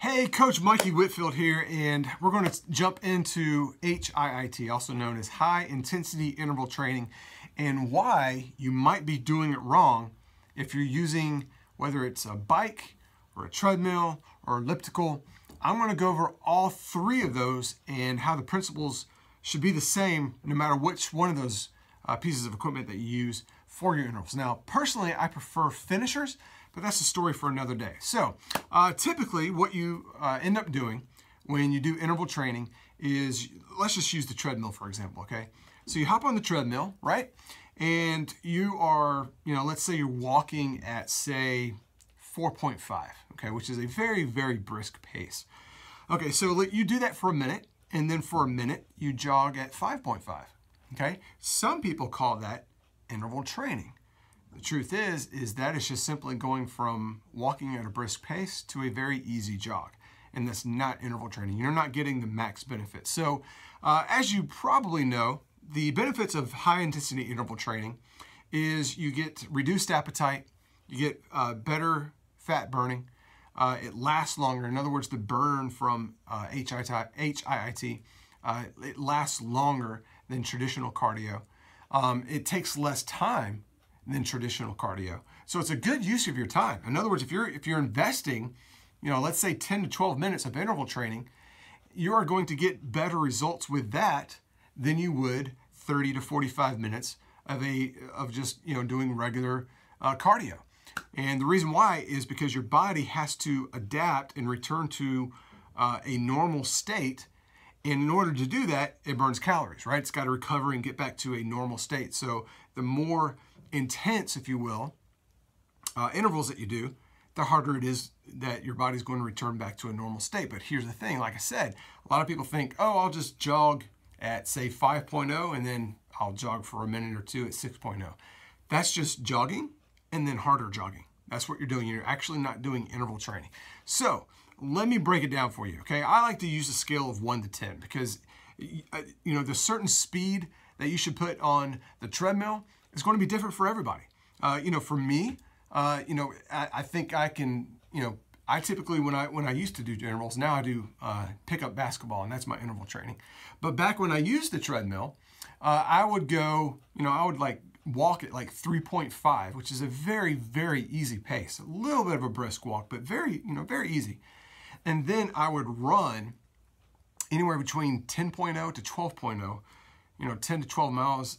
Hey, Coach Mikey Whitfield here, and we're going to jump into HIIT, also known as High Intensity Interval Training, and why you might be doing it wrong if you're using, whether it's a bike or a treadmill or elliptical. I'm going to go over all three of those and how the principles should be the same no matter which one of those pieces of equipment that you use for your intervals. Now, personally, I prefer finishers, but that's a story for another day. So typically what you end up doing when you do interval training is, let's just use the treadmill for example, okay? So you hop on the treadmill, right? And you are, let's say you're walking at, say, 4.5, okay, which is a very, very brisk pace. Okay, so you do that for a minute, and then for a minute, you jog at 5.5, okay? Some people call that interval training. The truth is that it's just simply going from walking at a brisk pace to a very easy jog. And that's not interval training. You're not getting the max benefit. So as you probably know, the benefits of high intensity interval training is you get reduced appetite, you get better fat burning, it lasts longer. In other words, the burn from HIIT, it lasts longer than traditional cardio. It takes less time than traditional cardio. So it's a good use of your time. In other words, if you're investing, let's say 10 to 12 minutes of interval training, you are going to get better results with that than you would 30 to 45 minutes of just doing regular cardio. And the reason why is because your body has to adapt and return to a normal state. And in order to do that, it burns calories, right? It's got to recover and get back to a normal state. So the more intense, if you will, intervals that you do, the harder it is that your body's going to return back to a normal state. But here's the thing, like I said, a lot of people think, oh, I'll just jog at, say, 5.0, and then I'll jog for a minute or two at 6.0. That's just jogging and then harder jogging. That's what you're doing. You're actually not doing interval training. So let me break it down for you, okay? I like to use a scale of 1 to 10 because, there's certain speed that you should put on the treadmill. It's going to be different for everybody. For me, I think I can, I typically, when I used to do intervals, now I do pickup basketball, and that's my interval training. But back when I used the treadmill, I would go, I would walk at 3.5, which is a very, very easy pace. A little bit of a brisk walk, but very, very easy. And then I would run anywhere between 10.0 to 12.0, 10 to 12 miles.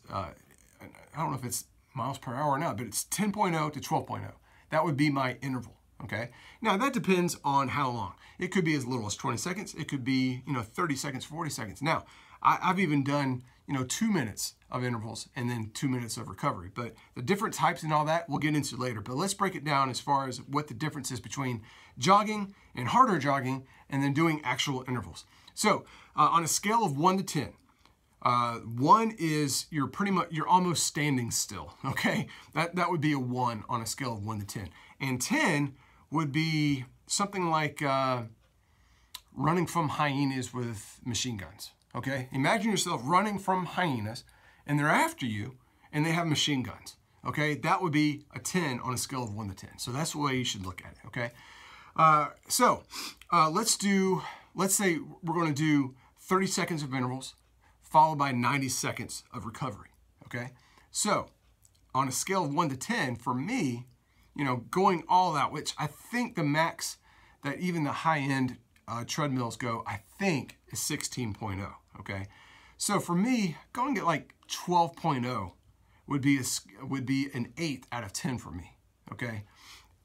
I don't know if it's miles per hour or not, but it's 10.0 to 12.0. That would be my interval, okay? Now, that depends on how long. It could be as little as 20 seconds. It could be, 30 seconds, 40 seconds. Now, I've even done, 2 minutes of intervals and then 2 minutes of recovery. But the different types and all that, we'll get into later. But let's break it down as far as what the difference is between jogging and harder jogging and then doing actual intervals. So, on a scale of 1 to 10, 1 is you're almost standing still, okay? That would be a 1 on a scale of 1 to 10. And 10 would be something like running from hyenas with machine guns, okay? Imagine yourself running from hyenas and they're after you and they have machine guns, okay? That would be a 10 on a scale of 1 to 10. So that's the way you should look at it, okay? Let's say we're going to do 30 seconds of intervals followed by 90 seconds of recovery, okay? So on a scale of 1 to 10, for me, going all out, which I think the max that even the high-end treadmills go, I think, is 16.0, okay? So for me, going at 12.0 would be an 8 out of 10 for me, okay?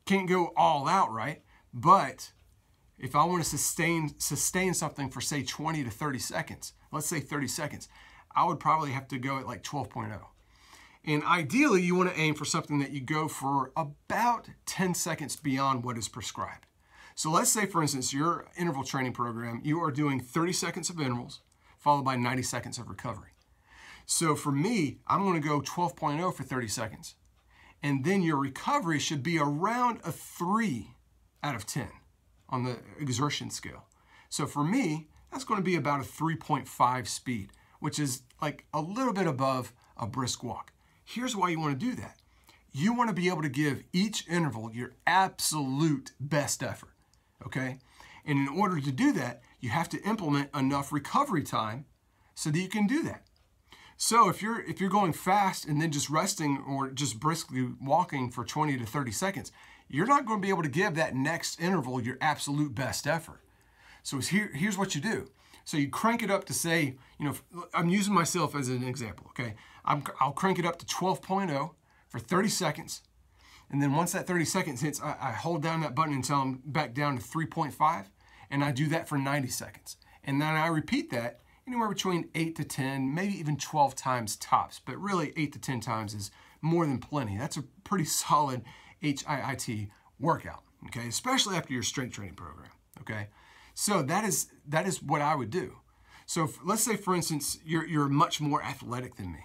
Can't go all out, right? But if I want to sustain something for, say, 20 to 30 seconds, let's say 30 seconds, I would probably have to go at 12.0. And ideally, you want to aim for something that you go for about 10 seconds beyond what is prescribed. So let's say, for instance, your interval training program, you are doing 30 seconds of intervals followed by 90 seconds of recovery. So for me, I'm going to go 12.0 for 30 seconds. And then your recovery should be around a 3 out of 10 on the exertion scale. So for me, that's going to be about a 3.5 speed, which is a little bit above a brisk walk. Here's why you want to do that. You want to be able to give each interval your absolute best effort, okay? And in order to do that, you have to implement enough recovery time so that you can do that. So if you're going fast and then just resting or just briskly walking for 20 to 30 seconds, you're not going to be able to give that next interval your absolute best effort. So here's what you do. So you crank it up to say, I'm using myself as an example, okay? I'll crank it up to 12.0 for 30 seconds. And then once that 30 seconds hits, I hold down that button until I'm back down to 3.5. And I do that for 90 seconds. And then I repeat that anywhere between 8 to 10, maybe even 12 times tops. But really 8 to 10 times is more than plenty. That's a pretty solid HIIT workout, okay? Especially after your strength training program, okay? So that is what I would do. So let's say, for instance, you're much more athletic than me.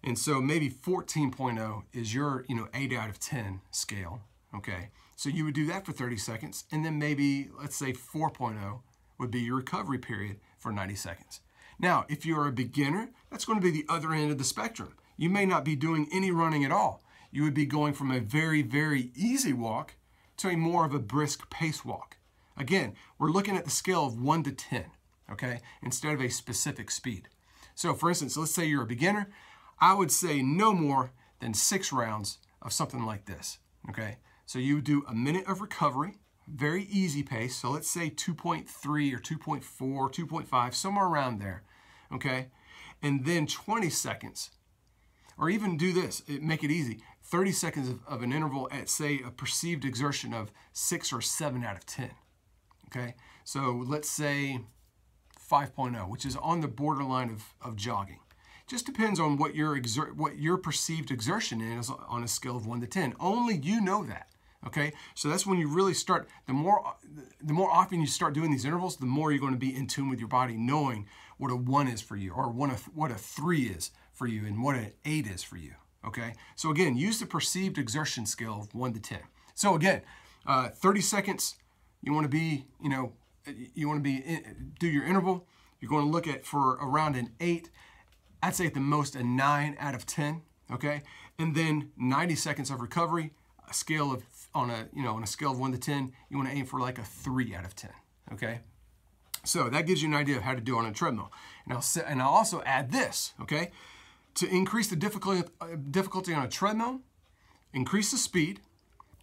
And so maybe 14.0 is your 8 out of 10 scale, okay? So you would do that for 30 seconds, and then maybe, let's say 4.0 would be your recovery period for 90 seconds. Now, if you're a beginner, that's going to be the other end of the spectrum. You may not be doing any running at all. You would be going from a very, very easy walk to a more of a brisk pace walk. Again, we're looking at the scale of 1 to 10, okay, instead of a specific speed. So for instance, let's say you're a beginner. I would say no more than 6 rounds of something like this, okay? So you would do a minute of recovery, very easy pace. So let's say 2.3 or 2.4, 2.5, somewhere around there, okay? And then 20 seconds, or even do this, make it easy, 30 seconds of an interval at, say, a perceived exertion of 6 or 7 out of 10, okay? So let's say 5.0, which is on the borderline of jogging. Just depends on what your perceived exertion is on a scale of 1 to 10. Only you know that, okay? So that's when you really start, the more often you start doing these intervals, the more you're going to be in tune with your body, knowing what a 1 is for you, or what a 3 is for you, and what an 8 is for you, okay? So again, use the perceived exertion scale of 1 to 10. So again, 30 seconds, you want to be, do your interval. You're going to look at for around an 8. I'd say at the most a 9 out of 10, okay? And then 90 seconds of recovery, a scale of, on a scale of 1 to 10, you want to aim for like a 3 out of 10, okay? So that gives you an idea of how to do it on a treadmill. And I'll also add this, okay? To increase the difficulty on a treadmill, increase the speed,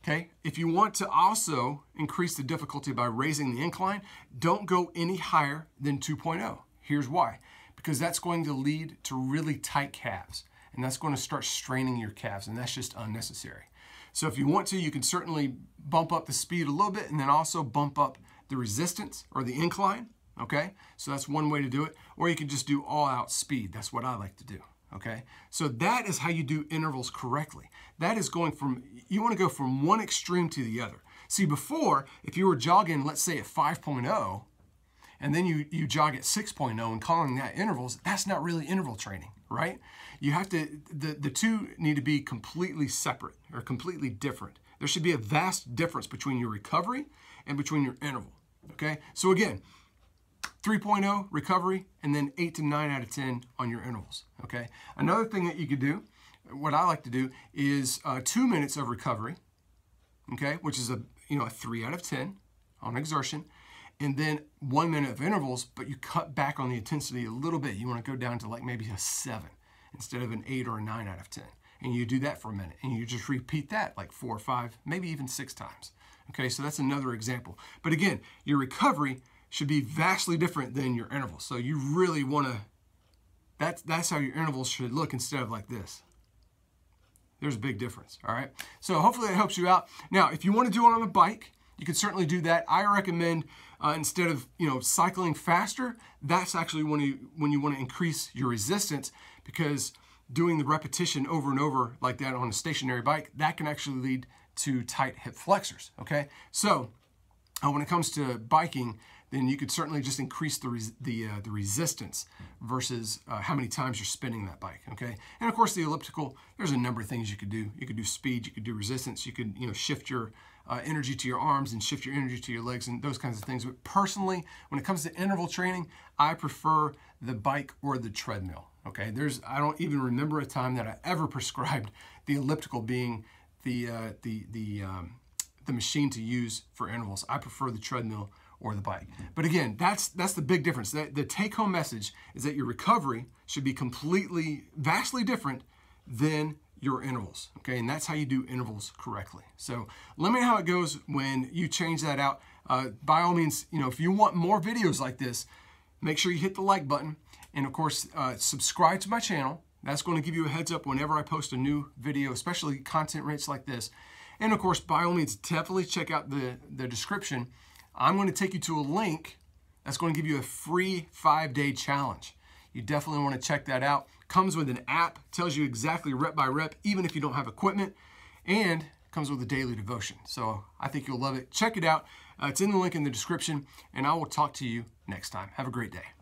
okay? If you want to also increase the difficulty by raising the incline, don't go any higher than 2.0. Here's why. Because that's going to lead to really tight calves, and that's going to start straining your calves, and that's just unnecessary. So if you want to, you can certainly bump up the speed a little bit and then also bump up the resistance or the incline, okay? So that's one way to do it. Or you can just do all-out speed. That's what I like to do, okay? So that is how you do intervals correctly. That is going from, you want to go from one extreme to the other. See, before, if you were jogging, let's say at 5.0, and then you jog at 6.0 and calling that intervals, that's not really interval training, right? You have to, the two need to be completely separate or completely different. There should be a vast difference between your recovery and between your interval, okay? So again, 3.0 recovery, and then 8 to 9 out of 10 on your intervals, okay? Another thing that you could do, what I like to do, is 2 minutes of recovery, okay, which is a 3 out of 10 on exertion, and then 1 minute of intervals, but you cut back on the intensity a little bit. You want to go down to like maybe a 7 instead of an 8 or a 9 out of 10. And you do that for a minute, and you just repeat that like 4 or 5, maybe even 6 times. Okay, so that's another example. But again, your recovery should be vastly different than your intervals. So you really want to, that's how your intervals should look instead of like this. There's a big difference, all right? So hopefully that helps you out. Now, if you want to do it on a bike, you can certainly do that. I recommend instead of cycling faster, that's actually when you want to increase your resistance, because doing the repetition over and over like that on a stationary bike, that can actually lead to tight hip flexors, okay? So when it comes to biking, then you could certainly just increase the resistance versus how many times you're spinning that bike, okay? And of course, the elliptical, there's a number of things you could do. You could do speed, you could do resistance, you could shift your energy to your arms and shift your energy to your legs and those kinds of things. But personally, when it comes to interval training, I prefer the bike or the treadmill, okay? I don't even remember a time that I ever prescribed the elliptical being the machine to use for intervals. I prefer the treadmill or the bike. But again, that's the big difference. The take-home message is that your recovery should be vastly different than your intervals, okay? And that's how you do intervals correctly. So let me know how it goes when you change that out. By all means, if you want more videos like this, make sure you hit the like button. And of course, subscribe to my channel. That's going to give you a heads up whenever I post a new video, especially content rich like this. And of course, by all means, definitely check out the description. I'm going to take you to a link that's going to give you a free 5-day challenge. You definitely want to check that out. Comes with an app, tells you exactly rep by rep, even if you don't have equipment, and comes with a daily devotion. So I think you'll love it. Check it out. It's in the link in the description, and I will talk to you next time. Have a great day.